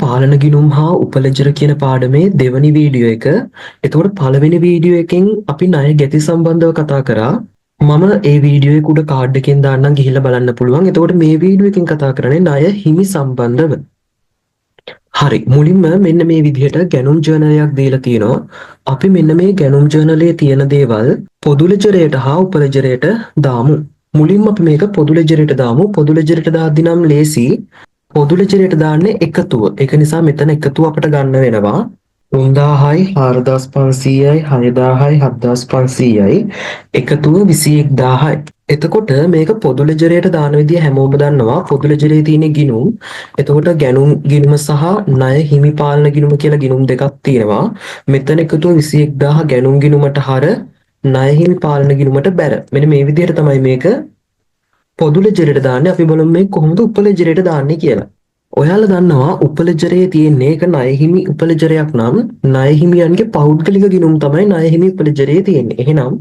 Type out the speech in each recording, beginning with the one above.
පාලන ගිණුම් හා උපලෙජර කියන පාඩමේ දෙවැනි වීඩියෝ එක. එතකොට පළවෙනි වීඩියෝ එකෙන් අපි ණය ගැති සම්බන්ධව කතා කරා. මම ඒ වීඩියෝ එක උඩ කාඩ් එකෙන් දාන්නම් ගිහිල්ලා බලන්න පුළුවන්. එතකොට මේ වීඩියෝ එකෙන් කතා කරන්නේ ණය හිමි සම්බන්ධව. හරි, මුලින්ම මෙන්න මේ විදිහට ගැනුම් ජර්නලයක් දීලා තියෙනවා. අපි මෙන්න මේ ගැනුම් ජර්නලයේ තියෙන දේවල් පොදු ලෙජරයට හා උපලෙජරයට දාමු. මුලින්ම අපි මේක පොදු ලෙජරයට දාමු. පොදු ලෙජරයට දාද්දි නම් ලේසි. පොදු ලෙජරයට දාන්නේ එකතුව. ඒක නිසා මෙතන එකතුව අපිට ගන්න වෙනවා 3000යි 4500යි 6000යි 7500යි එකතුව 21000යි. එතකොට මේක පොදු ලෙජරයට දාන විදිය හැමෝම දන්නවා. පොදු ලෙජරේ තියෙන ගිණුම්. එතකොට ගැනුම් ගිණුම සහ ණය හිමි පාලන ගිණුම කියලා ගිණුම් දෙකක් තියෙනවා. මෙතන එකතුව 21000 ගැනුම් ගිණුමට හර ණය හිමි පාලන ගිණුමට බැර. මෙන්න මේ විදිහට තමයි මේක පොදු ලෙජරයට දාන්නේ. අපි බලමු මේ කොහොමද උපලෙජරයට දාන්නේ කියලා. ඔයාලා දන්නවා උපලෙජරයේ තියෙන්නේ ඒක ණය හිමි උපලෙජරයක් නම් ණය හිමියන්ගේ පෞද්ගලික ගිණුම් තමයි ණය හිමි උපලෙජරයේ තියෙන්නේ. එහෙනම්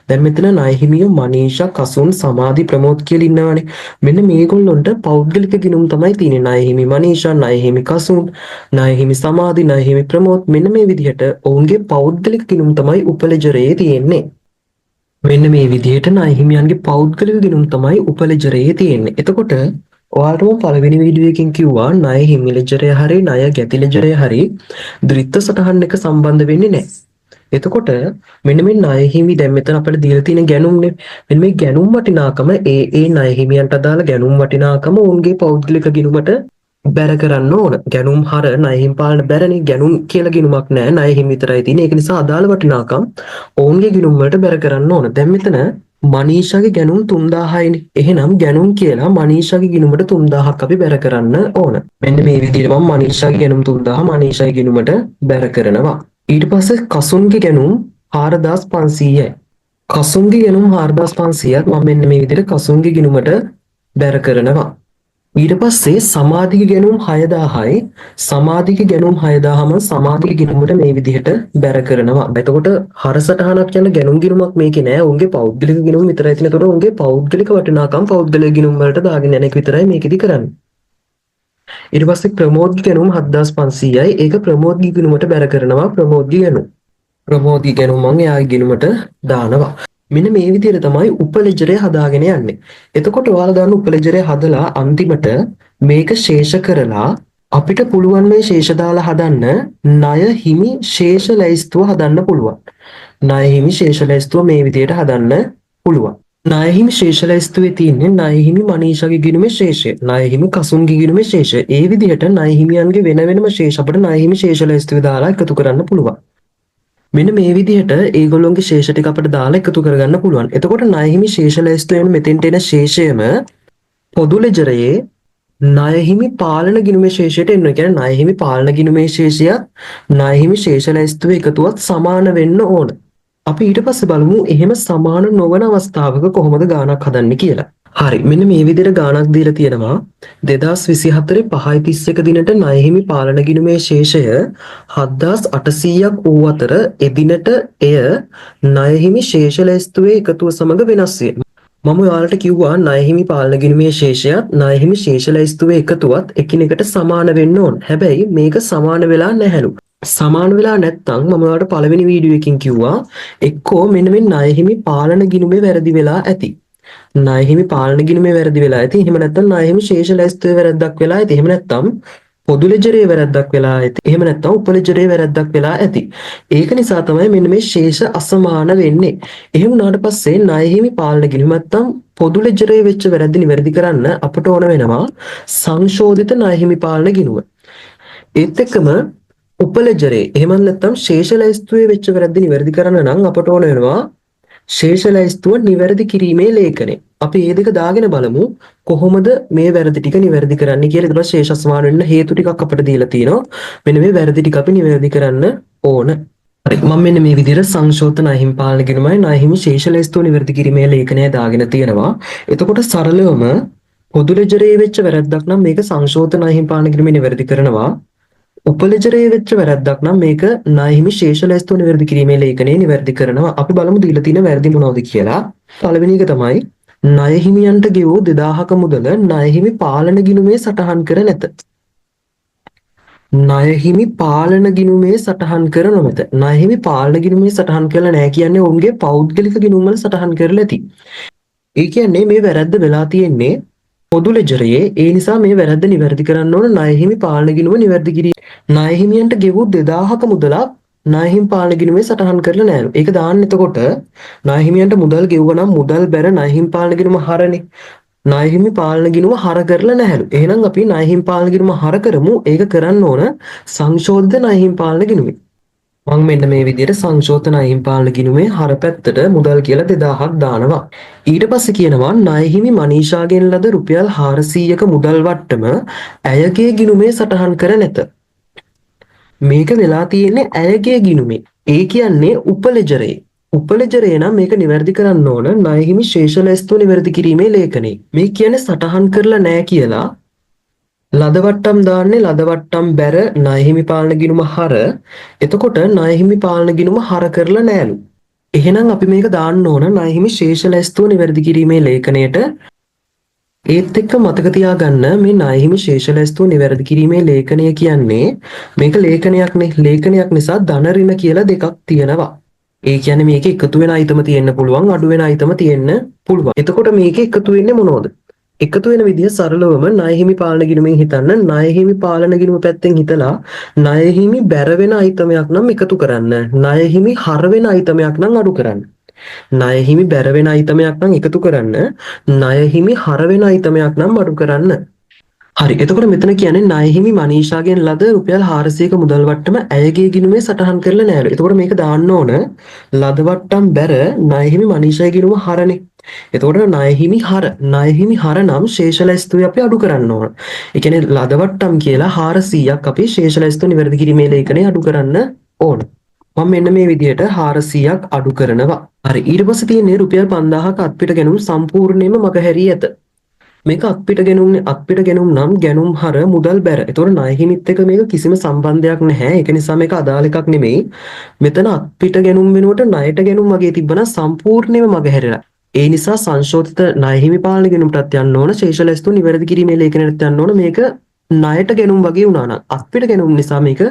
දැන් මෙතන ණය හිමියෝ මනීෂා, කසුන්, සමාධි, ප්‍රමෝද් කියලා ඉන්නවනේ. මෙන්න මේගොල්ලොන්ට පෞද්ගලික ගිණුම් තමයි තියෙන්නේ. ණය හිමි මනීෂා, ණය හිමි කසුන්, ණය හිමි සමාධි, ණය හිමි ප්‍රමෝද්. මෙන්න මේ විදිහට ඔවුන්ගේ පෞද්ගලික ගිණුම් තමයි උපලෙජරයේ තියෙන්නේ. මෙන්න මේ විදිහට ණය හිමියන්ගේ පෞද්ගලික ගිණුම් තමයි උපලෙජරයේ තියෙන්නේ. එතකොට ඔයාලටම පළවෙනි වීඩියෝ එකකින් කිව්වා ණය හිමි ලෙජරය හරි ණය ගැති ලෙජරය හරි ද්විත්ව සටහන් එක සම්බන්ධ වෙන්නේ නැහැ. එතකොට මෙන්න මේ ණය හිමි දැන් මෙතන අපිට දීලා තියෙන ගැනුම්නේ. මෙන්න මේ ගැනුම් වටිනාකම ඒ ණය හිමියන්ට අදාළ ගැනුම් වටිනාකම ඔවුන්ගේ පෞද්ගලික ගිණුමට බැර කරන්න ඕන. ගැනුම් හර ණය හිමි පාලන බැරනේ. ගැනුම් කියලා ගිණුමක් නැහැ. ණය හිමි විතරයි තියෙන්නේ. ඒක නිසා අදාළ වටිනාකම් ඔවුන්ගේ ගිණුම් වලට බැර කරන්න ඕන. දැන් මෙතන මනීෂාගේ ගැනුම් 3000යිනේ. එහෙනම් ගැනුම් කියලා මනීෂාගේ ගිණුමට 3000ක් අපි බැර කරන්න ඕන. මෙන්න මේ විදිහට මම මනීෂාගේ ගැනුම් 3000 මනීෂාගේ ගිණුමට බැර කරනවා. ඊට පස්සේ කසුන්ගේ ගැනුම් 4500යි. කසුන්ගේ ගැනුම් 4500ක් මම මෙන්න මේ විදිහට කසුන්ගේ ගිණුමට බැර කරනවා. ඊට පස්සේ සමාධිගේ ගැනුම් 6000යි. සමාධිගේ ගැනුම් 6000ම සමාධිගේ ගිණුමට මේ විදිහට බැර කරනවා. එතකොට හරසටහනක් යන ගැනුම් ගිණුමක් මේකේ නෑ. උන්ගේ පෞද්ගලික ගිණුම විතරයි තියෙන. එතකොට උන්ගේ පෞද්ගලික වටිනාකම් පෞද්ගලික ගිණුම් වලට දාගෙන යන එක විතරයි මේකෙදි කරන්නේ. ඊට පස්සේ ප්‍රමෝද්ගේ ගැනුම් 7500යි. ඒක ප්‍රමෝද්ගේ ගිණුමට බැර කරනවා. ප්‍රමෝද්ගේ ගැනුම. ප්‍රමෝද්ගේ ගැනුම මම එයාගේ ගිණුමට දානවා. මෙන්න මේ විදිහට තමයි උපලෙජරය හදාගෙන යන්නේ. එතකොට ඔයාලා ගන්න උපලෙජරය හදලා අන්තිමට මේක ශේෂ කරලා අපිට පුළුවන් මේ ශේෂ දාලා හදන්න ණය හිමි ශේෂ ලැයිස්තුව හදන්න පුළුවන්. ණය හිමි ශේෂ ලැයිස්තුව මේ විදිහට හදන්න පුළුවන්. ණය හිමි ශේෂ ලැයිස්තුවේ තියෙන්නේ ණය හිමි මනීෂාගේ ගිණුමේ ශේෂය, ණය හිමි කසුන්ගේ ගිණුමේ ශේෂය. ඒ විදිහට ණය හිමියන්ගේ වෙන වෙනම ශේෂ අපිට ණය හිමි ශේෂ ලැයිස්තුවේ දාලා එකතු කරන්න පුළුවන්. මෙන්න මේ විදිහට ඒගොල්ලොන්ගේ ශේෂ ටික අපිට දාලා එකතු කරගන්න පුළුවන්. එතකොට ණය හිමි ශේෂ ලැයිස්තුවෙන් මෙතෙන්ට එන ශේෂයම පොදු ලෙජරයේ ණය හිමි පාලන ගිණුමේ ශේෂයට එන්න. කියන්නේ ණය හිමි පාලන ගිණුමේ ශේෂයත් ණය හිමි ශේෂ ලැයිස්තුවේ එකතුවත් සමාන වෙන්න ඕන. අපි ඊට පස්සේ බලමු එහෙම සමාන නොවන අවස්ථාවක කොහොමද ගාණක් හදන්නේ කියලා. හරි, මෙන්න මේ විදිහට ගාණක් දීලා තියෙනවා 2024 5:31 දිනට ණය හිමි පාලන ගිණුමේ ශේෂය 7800ක් වූ අතර එදිනට එය ණය හිමි ශේෂ ලැයිස්තුවේ එකතුව සමග වෙනස් වේ. මම ඔයාලට කිව්වා ණය හිමි පාලන ගිණුමේ ශේෂයත් ණය හිමි ශේෂ ලැයිස්තුවේ එකතුවත් එකිනෙකට සමාන වෙන්න ඕන. හැබැයි මේක සමාන වෙලා නැහැලු. සමාන වෙලා නැත්නම් මම ඔයාලට පළවෙනි වීඩියෝ එකකින් කිව්වා එක්කෝ මෙන්න මේ ණය හිමි පාලන ගිණුමේ වැරදි වෙලා ඇති. ණය හිමි පාලන ගිණුමේ වැරදි වෙලා ඇති. එහෙම නැත්නම් ණය හිමි ශේෂ ලැයිස්තුවේ වැරද්දක් වෙලා ඇති. එහෙම නැත්නම් පොදු ලෙජරේ වැරද්දක් වෙලා ඇති. එහෙම නැත්නම් උපලෙජරේ වැරද්දක් වෙලා ඇති. ඒක නිසා තමයි මෙන්න මේ ශේෂ අසමාන වෙන්නේ. එහෙම වුණාට පස්සේ ණය හිමි පාලන ගිණුම නැත්නම් පොදු ලෙජරේ වෙච්ච වැරද්ද නිවැරදි කරන්න අපට ඕන වෙනවා සංශෝධිත ණය හිමි පාලන ගිණුම. ඒත් එක්කම උපලෙජරේ එහෙම නැත්නම් ශේෂ ලැයිස්තුවේ වෙච්ච වැරද්ද නිවැරදි කරන්න නම් අපට ඕන වෙනවා ශේෂ ලැයිස්තුව නිවැරදි කිරීමේ ලේඛනය. අපි මේ දෙක දාගෙන බලමු කොහොමද මේ වැරදි ටික නිවැරදි කරන්න කියලා. ඊට පස්සේ ශේෂ අසමාන වෙන්න හේතු ටිකක් අපිට දීලා තියෙනවා. මෙන්න මේ වැරදි ටික අපි නිවැරදි කරන්න ඕන. හරි, මම මෙන්න මේ විදිහට සංශෝධන ණය හිමි පාලන ගිණුමයි ණය හිමි ශේෂ ලැයිස්තුව නිවැරදි කිරීමේ ලේඛනය දාගෙන තියෙනවා. එතකොට සරලවම පොදු ලෙජරේ වෙච්ච වැරද්දක් නම් මේක සංශෝධන ණය හිමි පාලන ගිණුමේ නිවැරදි කරනවා. උපලෙජරේ වෙච්ච වැරද්දක් නම් මේක ණය හිමි ශේෂ ලැයිස්තුව නිවැරදි කිරීමේ ලේඛනය නිවැරදි කරනවා. අපි බලමු දීලා තියෙන වැරදි මොනවද කියලා. පළවෙනි එක තමයි ණය හිමියන්ට ගෙවූ 2000ක මුදල ණය හිමි පාලන ගිණුමේ සටහන් කර නැත. ණය හිමි පාලන ගිණුමේ සටහන් කර නොමැත. ණය හිමි පාලන ගිණුමේ සටහන් කරලා නැහැ කියන්නේ ඔවුන්ගේ පෞද්ගලික ගිණුම් වල සටහන් කරලා ඇති. ඒ කියන්නේ මේ වැරැද්ද වෙලා තියෙන්නේ පොදු ලෙජරයේ. ඒ නිසා මේ වැරැද්ද නිවැරදි කරන්න ඕන ණය හිමි පාලන ගිණුම නිවැරදි කිරීම. ණය හිමියන්ට ගෙවූ 2000ක මුදලක් ණය හිමි පාලන ගිණුමේ සටහන් කරලා නැහැලු. ඒක දාන්න එතකොට ණය හිමියන්ට මුදල් ගෙවුවා නම් මුදල් බැර ණය හිමි පාලන ගිණුම හරනේ. ණය හිමි පාලන ගිණුම හර කරලා නැහැලු. එහෙනම් අපි ණය හිමි පාලන ගිණුම හර කරමු. ඒක කරන්න ඕන සංශෝධිත ණය හිමි පාලන ගිණුමේ. මම මෙන්න මේ විදිහට සංශෝධිත ණය හිමි පාලන ගිණුමේ හර පැත්තට මුදල් කියලා 2000ක් දානවා. ඊට පස්සේ කියනවා ණය හිමි මනීෂාගෙන් ලද රුපියල් 400ක මුදල් වට්ටම ඇයගේ ගිණුමේ සටහන් කර නැත. මේක වෙලා තියෙන්නේ ඇයගේ ගිණුමේ. ඒ කියන්නේ උපලෙජරේ. උපලෙජරේ නම් මේක නිවැරදි කරන්න ඕන ණය හිමි ශේෂ ලැයිස්තුව නිවැරදි කිරීමේ ලේඛනයේ. මේ කියන්නේ සටහන් කරලා නැහැ කියලා ලද වට්ටම් දාන්නේ ලද වට්ටම් බැර ණය හිමි පාලන ගිණුම හර. එතකොට ණය හිමි පාලන ගිණුම හර කරලා නැහැලු. එහෙනම් අපි මේක දාන්න ඕන ණය හිමි ශේෂ ලැයිස්තුව නිවැරදි කිරීමේ ලේඛනයට. ඒත් එක්ක මතක තියාගන්න මේ ණය හිමි ශේෂ ලැයිස්තුව නිවැරදි කිරීමේ ලේඛනය කියන්නේ මේක ලේඛනයක්නේ. ලේඛනයක් නිසා ධන ඍණ කියලා දෙකක් තියෙනවා. ඒ කියන්නේ මේකේ එකතු වෙන අයිතම තියෙන්න පුළුවන් අඩු වෙන අයිතම තියෙන්න පුළුවන්. එතකොට මේකේ එකතු වෙන්නේ මොනවද? එකතු වෙන විදිහ සරලවම ණය හිමි පාලන ගිණුමෙන් හිතන්න. ණය හිමි පාලන ගිණුම පැත්තෙන් හිතලා ණය හිමි බැර වෙන අයිතමයක් නම් එකතු කරන්න. ණය හිමි හර වෙන අයිතමයක් නම් අඩු කරන්න. ණය හිමි බැර වෙන අයිතමයක් නම් එකතු කරන්න. ණය හිමි හර වෙන අයිතමයක් නම් අඩු කරන්න. හරි. එතකොට මෙතන කියන්නේ ණය හිමි මනීෂාගෙන් ලද රුපියල් 400ක මුදල් වට්ටම ඇයගේ ගිණුමේ සටහන් කරලා නැහැලු. එතකොට මේක දාන්න ඕන ලද වට්ටම් බැර ණය හිමි මනීෂාගේ ගිණුම හරනේ. එතකොට ණය හිමි හර නම් ශේෂ ලැයිස්තුවේ අපි අඩු කරන්න ඕන. ඒ කියන්නේ ලද වට්ටම් කියලා 400ක් අපි ශේෂ ලැයිස්තුව නිවැරදි කිරීමේ ලේඛනයේ අඩු කරන්න ඕන. මම මෙන්න මේ විදිහට 400ක් අඩු කරනවා. හරි. ඊට පස්සේ තියෙන්නේ රුපියල් 5000ක අත්පිට ගැනුම් සම්පූර්ණයෙන්ම මගහැරී ඇත. මේක අත්පිට ගැනුම් නම් ගැනුම් හර මුදල් බැර. ඒතකොට ණය හිමිත් එක්ක මේක කිසිම සම්බන්ධයක් නැහැ. ඒක නිසා මේක අදාළ එකක් නෙමෙයි. මෙතන අත්පිට ගැනුම් වෙනුවට ණයට ගැනුම් වගේ තිබ්බනම් සම්පූර්ණයෙන්ම මගහැරලා. ඒ නිසා සංශෝධිත ණය හිමි පාලන ගැනුමටත් යන්න ඕන. ශේෂ ලැයිස්තුව නිවැරදි කිරීමේ ලේඛනයට යන්න ඕන. මේක ණයට ගැනුම් වගේ වුණා නම් අත්පිට ගැනුම් නිසා මේක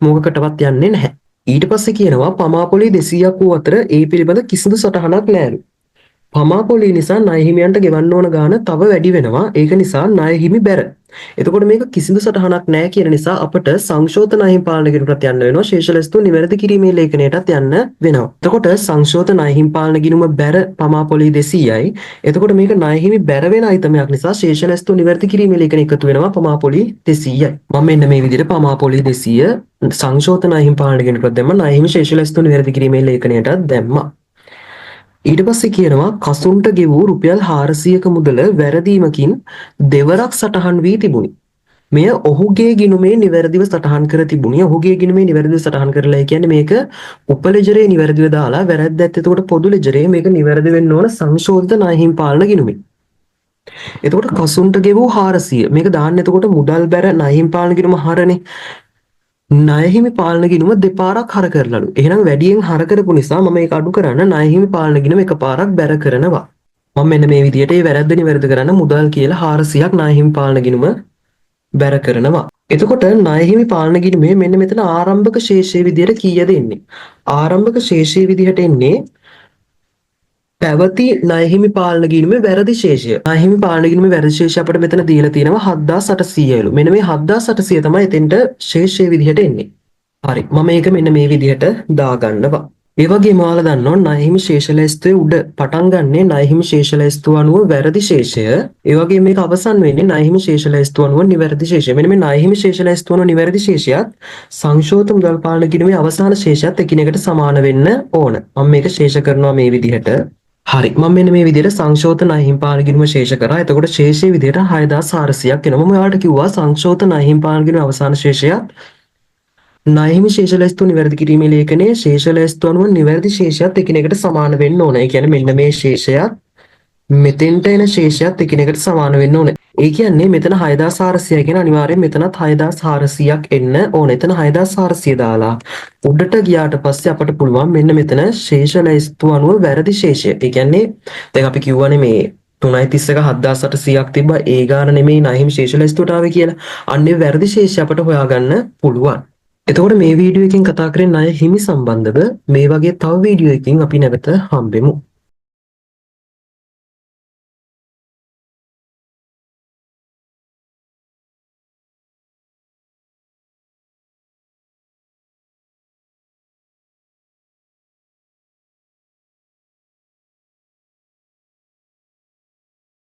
මොකකටවත් යන්නේ නැහැ. ඊට පස්සේ කියනවා පමාපොලි 200ක් වූ අතර ඒ පිළිබඳ කිසිදු සටහනක් නැහැලු. පමාපොලි නිසා ණය හිමියන්ට ගෙවන්න ඕන ගාණ තව වැඩි වෙනවා. ඒක නිසා ණය හිමි බැර. එතකොට මේක කිසිදු සටහනක් නැහැ කියන නිසා අපට සංශෝධිත ණය හිමි පාලන ගිණුමට යන්න වෙනවා. ශේෂ ලැයිස්තුව නිවැරදි කිරීමේ ලේඛනයටත් යන්න වෙනවා. එතකොට සංශෝධිත ණය හිමි පාලන ගිණුම බැර පමාපොලි 200යි. එතකොට මේක ණය හිමි බැර වෙන අයිතමයක් නිසා ශේෂ ලැයිස්තුව නිවැරදි කිරීමේ ලේඛනය එකතු වෙනවා පමාපොලි 200යි. මම මෙන්න මේ විදිහට පමාපොලි 200 සංශෝධිත ණය හිමි පාලන ගිණුමට දැම්ම. ණය හිමි ශේෂ ලැයිස්තුව නිවැරදි කිරීමේ ලේඛනයටත් දැම්මා. ඊට පස්සේ කියනවා කසුන්ට ගෙවූ රුපියල් 400ක මුදල වැරදීමකින් දෙවරක් සටහන් වී තිබුණි. මෙය ඔහුගේ ගිණුමේ නිවැරදිව සටහන් කර තිබුණි. ඔහුගේ ගිණුමේ නිවැරදිව සටහන් කරලා කියන්නේ මේක උපලෙජරේ නිවැරදිව දාලා වැරද්ද ඇත්ත. එතකොට පොදු ලෙජරේ මේක නිවැරදි වෙන්න ඕන සංශෝධිත ණය හිමි පාලන ගිණුමේ. එතකොට කසුන්ට ගෙවූ 400 මේක දාන්න එතකොට මුදල් බැර ණය හිමි පාලන ගිණුම හරනේ. ණය හිමි පාලන ගිණුම දෙපාරක් හර කරලලු. එහෙනම් වැඩියෙන් හර කරපු නිසා මම ඒක අඩු කරන්න ණය හිමි පාලන ගිණුම එකපාරක් බැර කරනවා. මම මෙන්න මේ විදිහට මේ වැරද්ද නිවැරදි කරන්න මුදල් කියලා 400ක් ණය හිමි පාලන ගිණුම බැර කරනවා. එතකොට ණය හිමි පාලන ගිණුමේ මෙන්න මෙතන ආරම්භක ශේෂයේ විදිහට කීයද එන්නේ? ආරම්භක ශේෂයේ විදිහට එන්නේ පැවති ණය හිමි පාලන ගිණුමේ වැරදි ශේෂය. ණය හිමි පාලන ගිණුමේ වැරදි ශේෂය අපිට මෙතන දීලා තියෙනවා 7800ලු. මෙන්න මේ 7800 තමයි එතෙන්ට ශේෂයේ විදිහට එන්නේ. හරි. මම මේක මෙන්න මේ විදිහට දාගන්නවා. ඒ වගේම ඔයාලා දන්නවා ණය හිමි ශේෂ ලැයිස්තුවේ උඩ පටන් ගන්නෙ ණය හිමි ශේෂ ලැයිස්තුව අනුව වැරදි ශේෂය. ඒ වගේම මේක අවසන් වෙන්නේ ණය හිමි ශේෂ ලැයිස්තුව අනුව නිවැරදි ශේෂය. මෙන්න මේ ණය හිමි ශේෂ ලැයිස්තුව අනුව නිවැරදි ශේෂයත් සංශෝධිත මුදල් පාලන ගිණුමේ අවසාන ශේෂයත් එකිනෙකට සමාන වෙන්න ඕන. මම මේක ශේෂ කරනවා මේ විදිහට. හරි. මම මෙන්න මේ විදිහට සංශෝධිත ණය හිමි පාලන ගිණුම ශේෂ කරා. එතකොට ශේෂයේ විදිහට 6400ක් එනවා. මම ඔයාලට කිව්වා සංශෝධිත ණය හිමි පාලන ගිණුමේ අවසාන ශේෂයත් ණය හිමි ශේෂ ලැයිස්තුව නිවැරදි කිරීමේ ලේඛනයේ ශේෂ ලැයිස්තුව අනුව නිවැරදි ශේෂයත් එකිනෙකට සමාන වෙන්න ඕන. ඒ කියන්නේ මෙන්න මේ ශේෂයත් මෙතෙන්ට එන ශේෂයත් එකිනෙකට සමාන වෙන්න ඕන. ඒ කියන්නේ මෙතන 6400 කියන අනිවාර්යෙන් මෙතනත් 6400ක් එන්න ඕන. එතන 6400 දාලා උඩට ගියාට පස්සේ අපට පුළුවන් මෙන්න මෙතන ශේෂ ලැයිස්තුව අනුව වැරදි ශේෂය. ඒ කියන්නේ දැන් අපි කියවනේ මේ 3.31ක 7,800ක් තිබ්බා. ඒ ගාන නෙමෙයි ණය ශේෂ ලැයිස්තුවට ආවේ කියලා. අන්නේ වැරදි ශේෂය අපට හොයාගන්න පුළුවන්. එතකොට මේ වීඩියෝ එකෙන් කතා කරන්නේ ණය හිමි සම්බන්ධව. මේ වගේ තව වීඩියෝ එකකින් අපි නැවත හම්බෙමු.